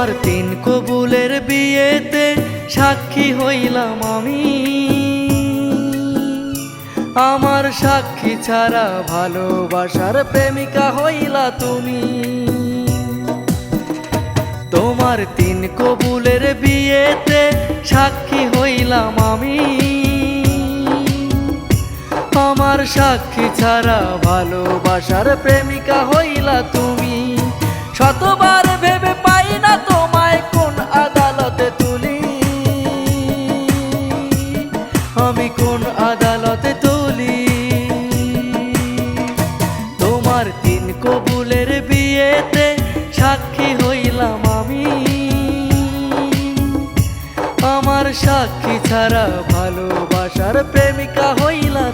তোমার তিন কবুলের বিয়েতে সাক্ষী হইলাম আমি। আমার সাক্ষী ছাড়া ভালোবাসার প্রেমিকা হইলা তুমি। তোমার তিন কবুলের বিয়েতে সাক্ষী হইলাম আমি। আমার সাক্ষী ছাড়া ভালোবাসার প্রেমিকা হইলা তুমি। শতবার ভেবে পাই না তোমায় কোন আদালতে তুলি, আমি কোন আদালতে তুলি। তোমার তিন কবুলের বিয়েতে সাক্ষী হইলাম আমি। আমার সাক্ষী ছাড়া ভালোবাসার প্রেমিকা হইলা।